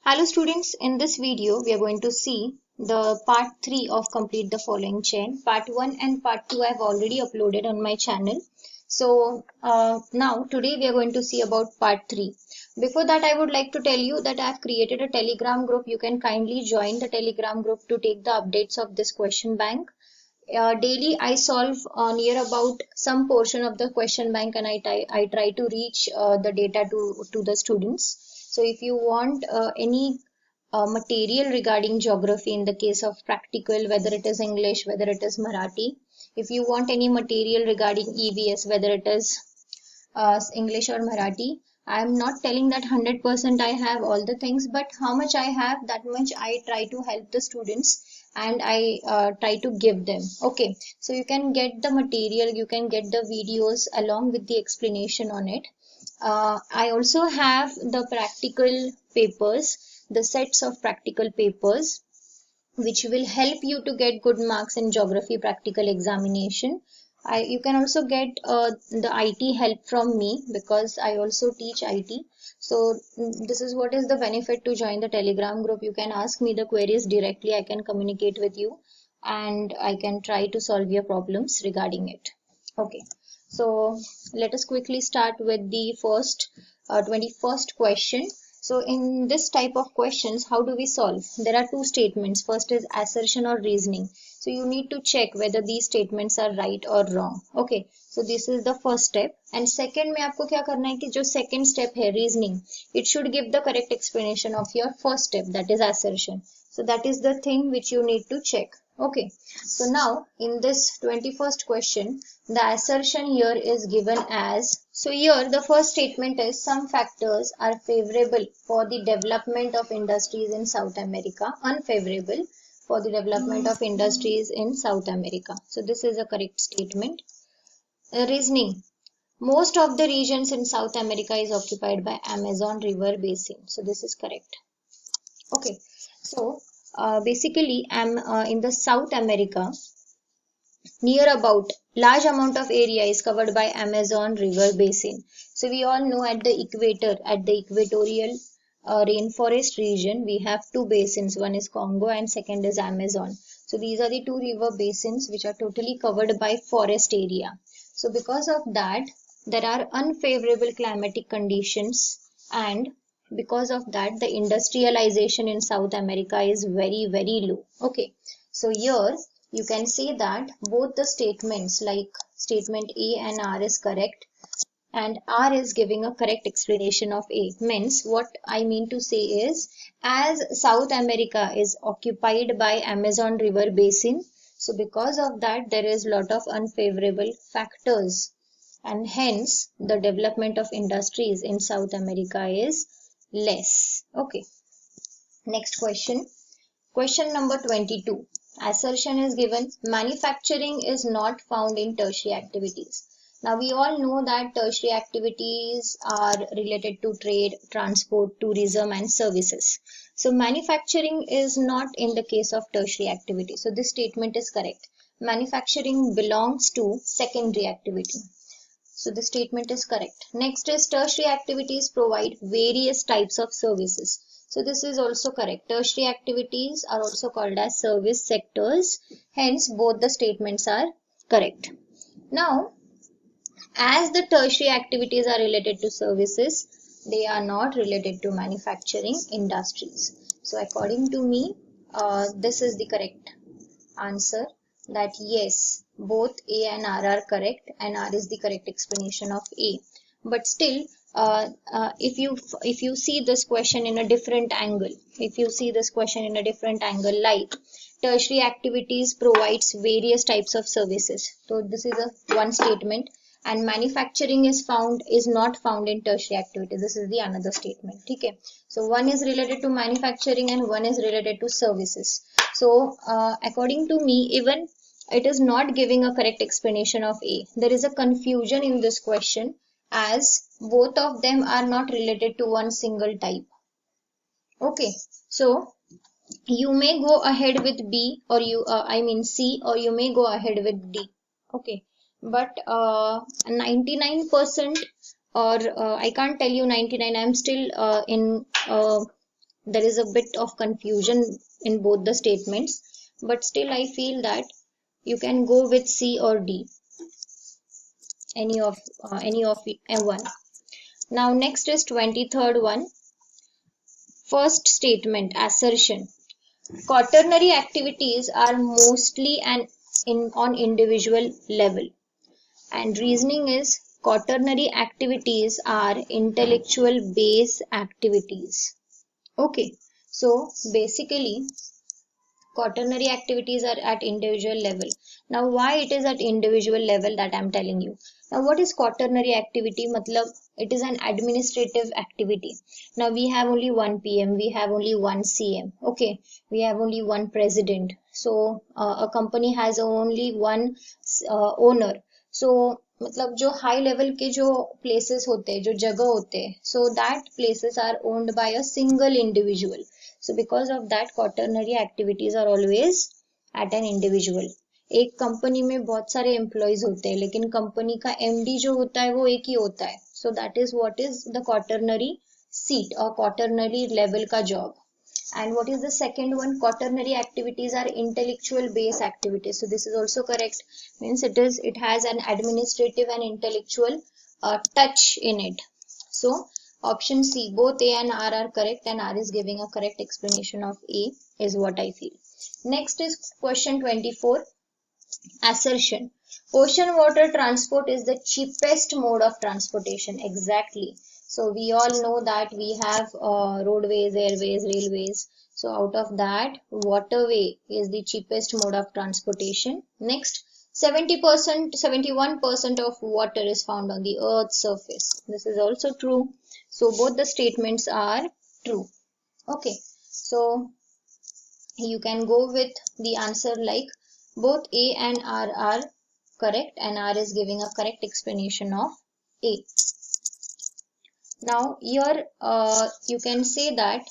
Hello students, in this video we are going to see the part 3 of complete the following chain. Part 1 and part 2 I have already uploaded on my channel. So now today we are going to see about part 3. Before that I would like to tell you that I have created a Telegram group. You can kindly join the Telegram group to take the updates of this question bank. Daily I solve near about some portion of the question bank and I try to reach the data to the students. So if you want any material regarding geography in the case of practical, whether it is English, whether it is Marathi, if you want any material regarding EVS, whether it is English or Marathi, I am not telling that 100% I have all the things, but how much I have, that much I try to help the students and I try to give them. Okay, so you can get the material, you can get the videos along with the explanation on it. I also have the practical papers, the sets of practical papers which will help you to get good marks in geography practical examination. You can also get the IT help from me because I also teach IT. So this is what is the benefit to join the Telegram group. You can ask me the queries directly. I can communicate with you and I can try to solve your problems regarding it. Okay, so let us quickly start with the first 21st question. So in this type of questions, how do we solve? There are two statements. First is assertion or reasoning. So you need to check whether these statements are right or wrong. Okay, so this is the first step. And second में आपको क्या करना है कि जो second step है reasoning, it should give the correct explanation of your first step, that is assertion. So that is the thing which you need to check. Okay, so now in this 21st question, the assertion here is given as, so here the first statement is some factors are favorable for the development of industries in South America, unfavorable for the development of industries in South America. So this is a correct statement. Reasoning. Most of the regions in South America is occupied by Amazon River Basin. So this is correct. Okay, so basically in the South America, near about large amount of area is covered by Amazon River Basin. So we all know at the equator, at the equatorial rainforest region, we have two basins. One is Congo and second is Amazon. So these are the two river basins which are totally covered by forest area. So because of that, there are unfavorable climatic conditions, and because of that, the industrialization in South America is very, very low. Okay, so here you can say that both the statements like statement A and R is correct, and R is giving a correct explanation of A. Means what I mean to say is, as South America is occupied by Amazon River Basin, so because of that there is lot of unfavorable factors and hence the development of industries in South America is less. Okay, next question. Question number 22. Assertion is given, manufacturing is not found in tertiary activities. Now we all know that tertiary activities are related to trade, transport, tourism and services. So manufacturing is not in the case of tertiary activity. So this statement is correct. Manufacturing belongs to secondary activity. So the statement is correct. Next is tertiary activities provide various types of services. So this is also correct. Tertiary activities are also called as service sectors. Hence both the statements are correct. Now, as the tertiary activities are related to services, they are not related to manufacturing industries. So according to me, this is the correct answer, that yes, both A and R are correct and R is the correct explanation of A. But still, if you see this question in a different angle, like tertiary activities provides various types of services. So this is a one statement, and manufacturing is not found in tertiary activities. This is the another statement. Okay, so one is related to manufacturing and one is related to services. So according to me, even it is not giving a correct explanation of A. There is a confusion in this question as both of them are not related to one single type. Okay, so you may go ahead with B or C, or you may go ahead with D. Okay, but 99% or I can't tell you 99, I'm still in there is a bit of confusion in both the statements, but still I feel that you can go with C or D, any of one. Now next is 23rd one. First statement, assertion. Quaternary activities are mostly on individual level, and reasoning is quaternary activities are intellectual base activities. Okay, so basically quaternary activities are at individual level. Now why it is at individual level, that I'm telling you. Now what is quaternary activity? Matlab, it is an administrative activity. Now we have only one PM, we have only one CM, okay, we have only one president. So a company has only one owner. So मतलब जो high level के जो places होते हैं, जो जगह होते हैं, so that places are owned by a single individual. So because of that, quaternary activities are always at an individual. एक कंपनी में बहुत सारे एम्प्लॉयज होते हैं, लेकिन कंपनी का एमडी जो होता है वो एक ही होता है. So that is what is the quaternary seat और क्वार्टरनरी लेवल का job. And what is the second one? Quaternary activities are intellectual based activities. So this is also correct. Means it has an administrative and intellectual touch in it. So option C, both A and R are correct, and R is giving a correct explanation of A is what I feel. Next is question 24. Assertion. Ocean water transport is the cheapest mode of transportation. Exactly. So we all know that we have roadways, airways, railways. So out of that, waterway is the cheapest mode of transportation. Next, 70%, 71% of water is found on the earth's surface. This is also true. So both the statements are true. Okay. So you can go with the answer like both A and R are correct, and R is giving a correct explanation of A. Now here you can say that,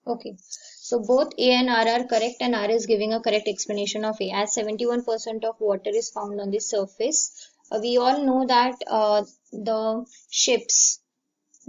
okay, so both A and R are correct, and R is giving a correct explanation of A. As 71% of water is found on the surface, we all know that the ships,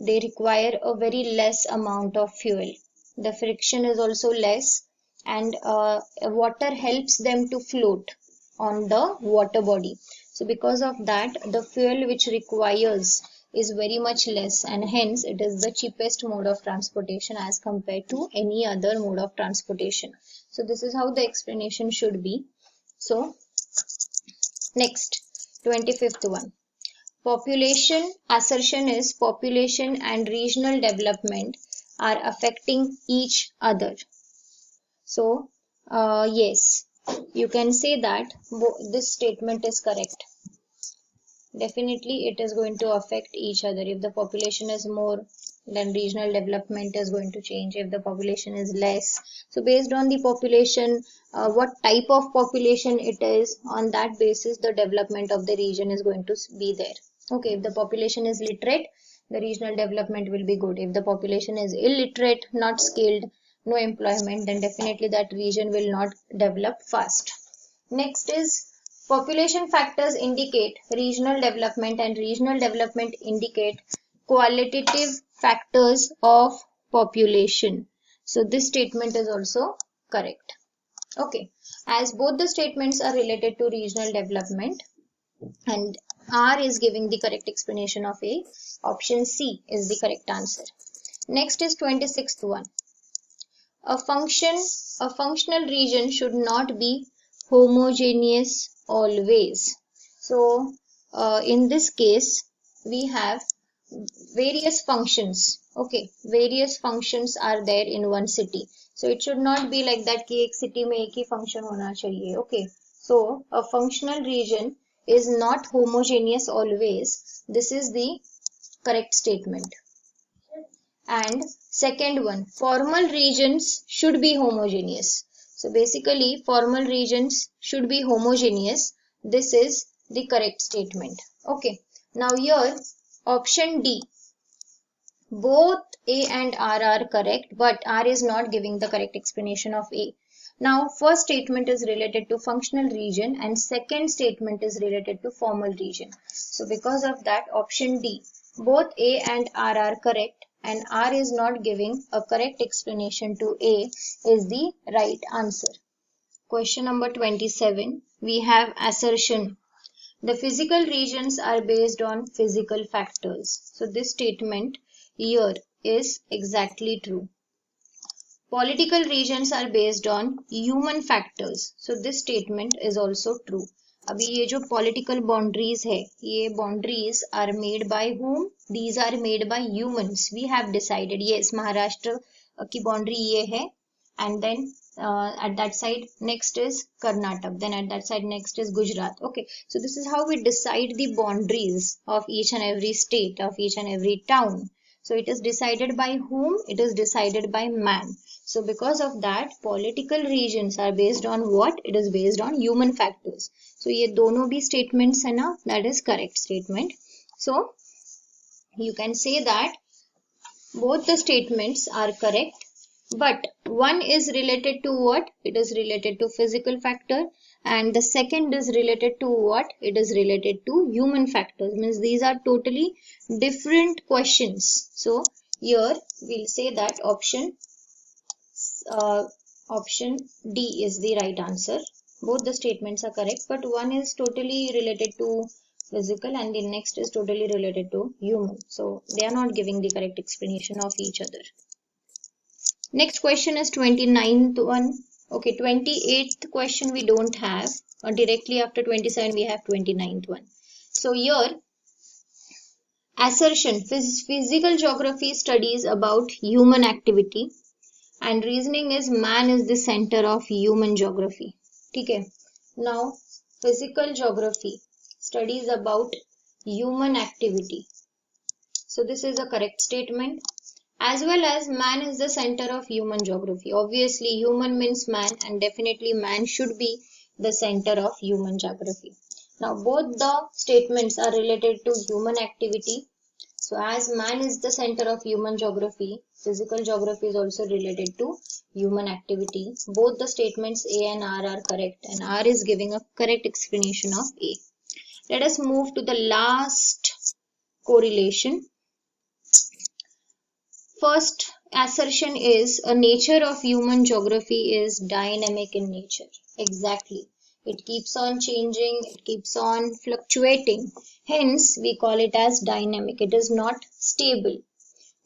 they require a very less amount of fuel. The friction is also less, and water helps them to float on the water body. So because of that, the fuel which requires is very much less, and hence it is the cheapest mode of transportation as compared to any other mode of transportation. So this is how the explanation should be. So next, 25th one. Population. Assertion is population and regional development are affecting each other. So yes, you can say that this statement is correct. Definitely it is going to affect each other. If the population is more, then regional development is going to change. If the population is less, so based on the population, what type of population it is, on that basis the development of the region is going to be there. Okay, if the population is literate, the regional development will be good. If the population is illiterate, not skilled, no employment, then definitely that region will not develop fast. Next is population factors indicate regional development, and regional development indicate qualitative factors of population. So this statement is also correct. Okay, as both the statements are related to regional development, and R is giving the correct explanation of A, option C is the correct answer. Next is 26th one. A functional region should not be homogeneous always. So in this case we have various functions. Okay, various functions are there in one city. So it should not be like that कि एक city में एक ही function होना चाहिए. Okay, so a functional region is not homogeneous always. This is the correct statement. And second one, formal regions should be homogeneous. So basically formal regions should be homogeneous. This is the correct statement. Okay, now here option D, both A and R are correct, but R is not giving the correct explanation of A. Now first statement is related to functional region, and second statement is related to formal region. So because of that, option D, Both A and R are correct, and R is not giving a correct explanation to A is the right answer. Question number 27. We have assertion. The physical regions are based on physical factors. So this statement here is exactly true. Political regions are based on human factors. So this statement is also true. अभी ये जो political boundaries है, ये boundaries are made by whom? These are made by humans. We have decided, yes, Maharashtra की boundary ये है, and then at that side next is Karnataka, then at that side next is Gujarat. Okay, so this is how we decide the boundaries of each and every state, of each and every town. So it is decided by whom? It is decided by man. So because of that, political regions are based on what? It is based on human factors. So ये दोनों भी statements है ना, that is correct statement. So you can say that both the statements are correct, but one is related to what? It is related to physical factor, and the second is related to what? It is related to human factors. Means these are totally different questions. So here we'll say that option D is the right answer. Both the statements are correct, but one is totally related to physical and the next is totally related to human. So they are not giving the correct explanation of each other. Next question is 29th one. Okay, 28th question we don't have. Directly after 27 we have 29th one. So here assertion, physical geography studies about human activity, and reasoning is man is the center of human geography. Okay. Now physical geography studies about human activity. So this is a correct statement. As well as man is the center of human geography. Obviously human means man, and definitely man should be the center of human geography. Now both the statements are related to human activity. So as man is the center of human geography, physical geography is also related to human activity. Both the statements A and R are correct, and R is giving a correct explanation of A. Let us move to the last correlation. First assertion is a nature of human geography is dynamic in nature. Exactly. It keeps on changing, it keeps on fluctuating. Hence, we call it as dynamic. It is not stable.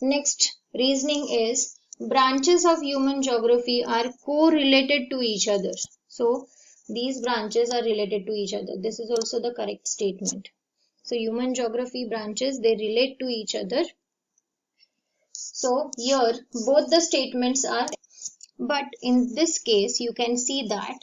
Next, reasoning is branches of human geography are correlated to each other. So, these branches are related to each other. This is also the correct statement. So, human geography branches, they relate to each other. So, here both the statements are, but in this case, you can see that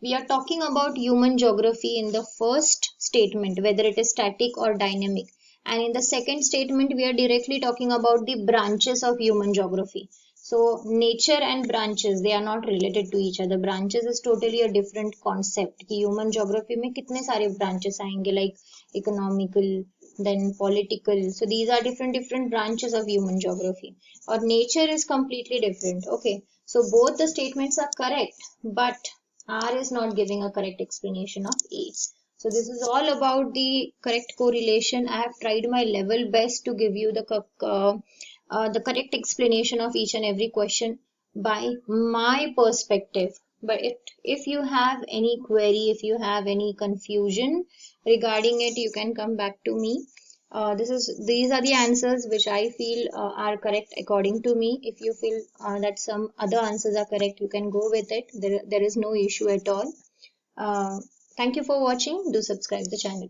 we are talking about human geography in the first statement, whether it is static or dynamic. And in the second statement, we are directly talking about the branches of human geography. So nature and branches, they are not related to each other. Branches is totally a different concept. कि human geography में कितने सारे branches आएंगे, like economical, then political. So these are different branches of human geography. Or nature is completely different. Okay. So both the statements are correct, but R is not giving a correct explanation of A. So this is all about the correct correlation. I have tried my level best to give you the correct explanation of each and every question by my perspective. But if you have any query, if you have any confusion regarding it, you can come back to me. These are the answers which I feel are correct according to me. If you feel that some other answers are correct, you can go with it. There is no issue at all. Thank you for watching. Do subscribe the channel.